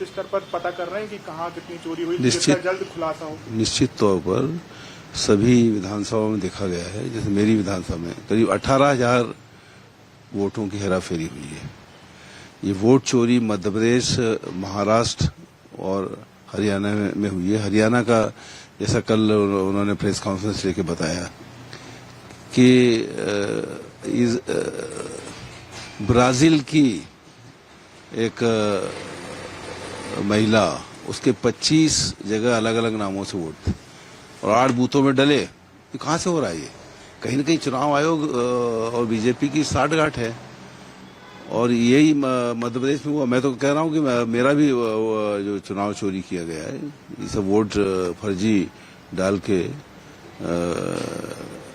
स्तर पर पता कर रहे हैं कि कहाँ कितनी चोरी हुई, जितना जल्द खुलासा हो? निश्चित तौर पर सभी विधानसभाओं में देखा गया है। जैसे मेरी विधानसभा में करीब 18,000 वोटों की हेराफेरी हुई है। ये वोट चोरी मध्य प्रदेश, महाराष्ट्र और हरियाणा में हुई है। हरियाणा का जैसा कल उन्होंने प्रेस कॉन्फ्रेंस लेके बताया कि ब्राजील की एक महिला, उसके 25 जगह अलग अलग नामों से वोट थे और 8 बूथों में डले। ये कहाँ से हो रहा है? ये कहीं न कहीं चुनाव आयोग और बीजेपी की साठगांठ है और यही मध्य प्रदेश में हुआ। मैं तो कह रहा हूँ कि मेरा भी जो चुनाव चोरी किया गया है, ये सब वोट फर्जी डाल के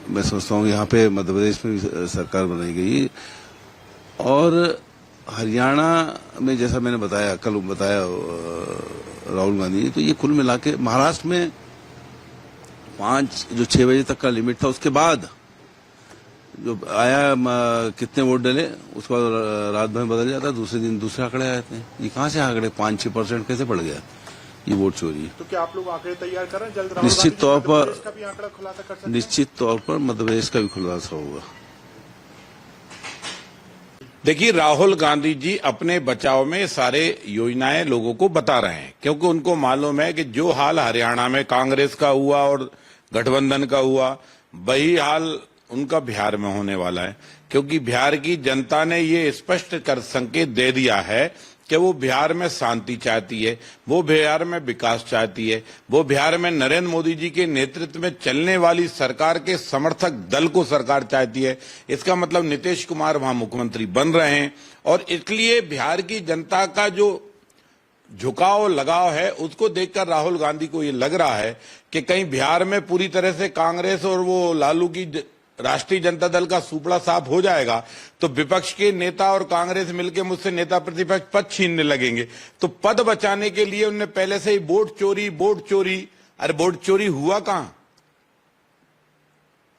मैं समझता हूँ यहाँ पे मध्य प्रदेश में भी सरकार बनाई गई। और हरियाणा में जैसा मैंने बताया, कल बताया राहुल गांधी ने, तो ये कुल मिला के महाराष्ट्र में 6 बजे तक का लिमिट था, उसके बाद जो आया कितने वोट डले उसके बाद रात भर बदल जाता है, दूसरे दिन दूसरे आंकड़े आ जाते हैं। ये कहाँ से आंकड़े 5-6% कैसे बढ़ गया? ये वोट चोरी। तो क्या आप लोग आंकड़े तैयार कर रहे हैं? जल्द निश्चित तौर पर आंकड़ा खुलासा कर सकते हैं? निश्चित तौर पर मध्य प्रदेश का भी खुलासा होगा। देखिए, राहुल गांधी जी अपने बचाव में सारे योजनाएं लोगों को बता रहे हैं, क्योंकि उनको मालूम है कि जो हाल हरियाणा में कांग्रेस का हुआ और गठबंधन का हुआ, वही हाल उनका बिहार में होने वाला है। क्योंकि बिहार की जनता ने ये स्पष्ट कर संकेत दे दिया है कि वो बिहार में शांति चाहती है, वो बिहार में विकास चाहती है, वो बिहार में नरेंद्र मोदी जी के नेतृत्व में चलने वाली सरकार के समर्थक दल को सरकार चाहती है। इसका मतलब नीतीश कुमार वहां मुख्यमंत्री बन रहे हैं और इसलिए बिहार की जनता का जो झुकाव लगाव है, उसको देखकर राहुल गांधी को ये लग रहा है कि कहीं बिहार में पूरी तरह से कांग्रेस और वो लालू की राष्ट्रीय जनता दल का सुपड़ा साफ हो जाएगा तो विपक्ष के नेता और कांग्रेस मिलकर मुझसे नेता प्रतिपक्ष पद छीनने लगेंगे। तो पद बचाने के लिए उन्होंने पहले से ही वोट चोरी। अरे वोट चोरी हुआ कहां?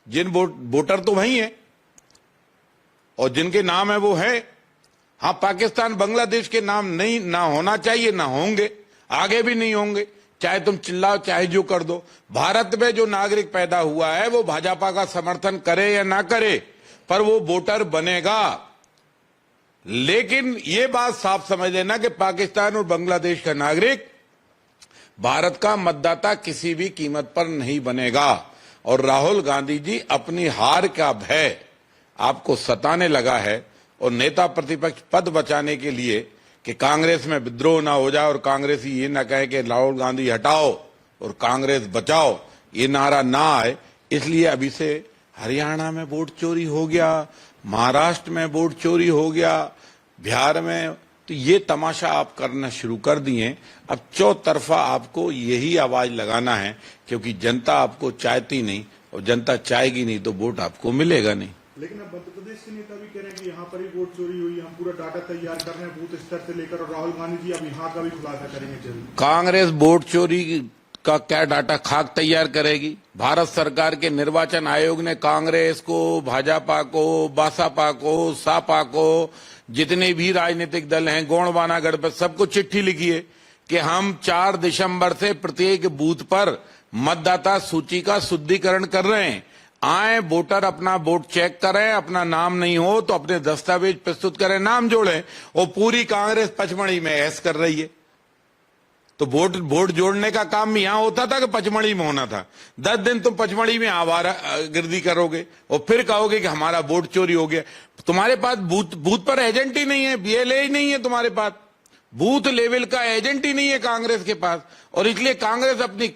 जिन वोटर तो वही है और जिनके नाम है वो है। हाँ, पाकिस्तान बांग्लादेश के नाम नहीं ना होना चाहिए, ना होंगे, आगे भी नहीं होंगे, चाहे तुम चिल्लाओ चाहे जो कर दो। भारत में जो नागरिक पैदा हुआ है वो भाजपा का समर्थन करे या ना करे, पर वो वोटर बनेगा। लेकिन ये बात साफ समझ लेना कि पाकिस्तान और बांग्लादेश का नागरिक भारत का मतदाता किसी भी कीमत पर नहीं बनेगा। और राहुल गांधी जी अपनी हार का भय आपको सताने लगा है और नेता प्रतिपक्ष पद बचाने के लिए कि कांग्रेस में विद्रोह ना हो जाए और कांग्रेस ये ना कहे कि राहुल गांधी हटाओ और कांग्रेस बचाओ, ये नारा ना आए, इसलिए अभी से हरियाणा में वोट चोरी हो गया, महाराष्ट्र में वोट चोरी हो गया, बिहार में, तो ये तमाशा आप करना शुरू कर दिए। अब चौतरफा आपको यही आवाज लगाना है, क्योंकि जनता आपको चाहती नहीं और जनता चाहेगी नहीं तो वोट आपको मिलेगा नहीं। लेकिन अब मध्य प्रदेश के नेता भी कह रहे हैं कि यहाँ पर ही वोट चोरी हुई, हम पूरा डाटा तैयार कर रहे हैं बूथ स्तर से लेकर, और राहुल गांधी जी अब यहाँ का भी खुलासा करेंगे जरूर। कांग्रेस वोट चोरी का क्या डाटा खाक तैयार करेगी? भारत सरकार के निर्वाचन आयोग ने कांग्रेस को, भाजपा को, बसपा को, सपा को, जितने भी राजनीतिक दल हैं, गोंडवाना गठबंधन, सबको चिट्ठी लिखी है कि हम 4 दिसंबर से प्रत्येक बूथ पर मतदाता सूची का शुद्धिकरण कर रहे हैं। आए वोटर अपना वोट चेक करें, अपना नाम नहीं हो तो अपने दस्तावेज प्रस्तुत करें, नाम जोड़ें। और पूरी कांग्रेस पचमढ़ी में ऐश कर रही है। तो वोट जोड़ने का काम यहां होता था कि पचमढ़ी में होना था? 10 दिन तुम पचमढ़ी में आवारागर्दी करोगे और फिर कहोगे कि हमारा वोट चोरी हो गया। तुम्हारे पास बूथ पर एजेंट ही नहीं है, बीएलए ही नहीं है तुम्हारे पास, बूथ लेवल का एजेंट ही नहीं है कांग्रेस के पास। और इसलिए कांग्रेस अपनी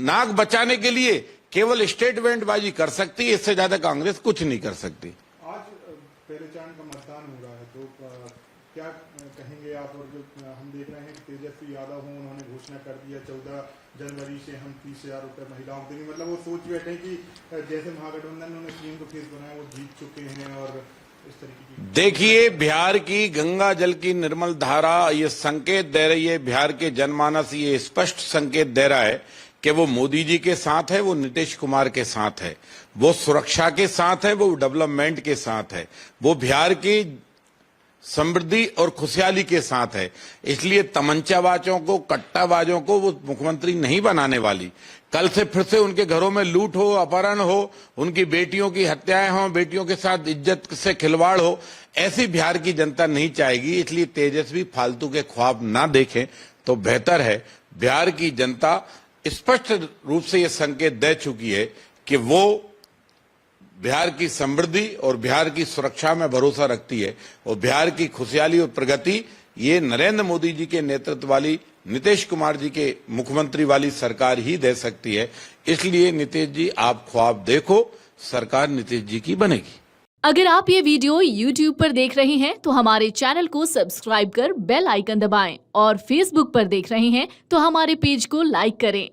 नाक बचाने के लिए केवल स्टेटमेंटबाजी कर सकती है, इससे ज्यादा कांग्रेस कुछ नहीं कर सकती। आज पहले चरण का मतदान हो रहा है, तो क्या कहेंगे आप? और जो हम देख रहे हैं कि तेजस्वी यादव हूं, उन्होंने घोषणा कर दिया 14 जनवरी से हम 30,000 रुपए महिलाओं को देंगे। मतलब वो सोच बैठे कि जैसे महागठबंधन उन्होंने सीएम को केस बनाया, वो जीत चुके हैं और इस तरीके की। देखिए, बिहार की गंगा जल की निर्मल धारा ये संकेत दे रही है, बिहार के जनमानस ये स्पष्ट संकेत दे रहा है कि वो मोदी जी के साथ है, वो नीतीश कुमार के साथ है, वो सुरक्षा के साथ है, वो डेवलपमेंट के साथ है, वो बिहार की समृद्धि और खुशहाली के साथ है। इसलिए तमंचाबाजों को, कट्टाबाजों को वो मुख्यमंत्री नहीं बनाने वाली। कल से फिर से उनके घरों में लूट हो, अपहरण हो, उनकी बेटियों की हत्याएं हो, बेटियों के साथ इज्जत से खिलवाड़ हो, ऐसी बिहार की जनता नहीं चाहेगी। इसलिए तेजस्वी फालतू के ख्वाब ना देखें तो बेहतर है। बिहार की जनता स्पष्ट रूप से ये संकेत दे चुकी है कि वो बिहार की समृद्धि और बिहार की सुरक्षा में भरोसा रखती है, और बिहार की खुशहाली और प्रगति ये नरेंद्र मोदी जी के नेतृत्व वाली, नीतीश कुमार जी के मुख्यमंत्री वाली सरकार ही दे सकती है। इसलिए नीतीश जी, आप ख्वाब देखो, सरकार नीतीश जी की बनेगी। अगर आप ये वीडियो YouTube पर देख रहे हैं तो हमारे चैनल को सब्सक्राइब कर बेल आइकन दबाएं, और Facebook पर देख रहे हैं तो हमारे पेज को लाइक करें।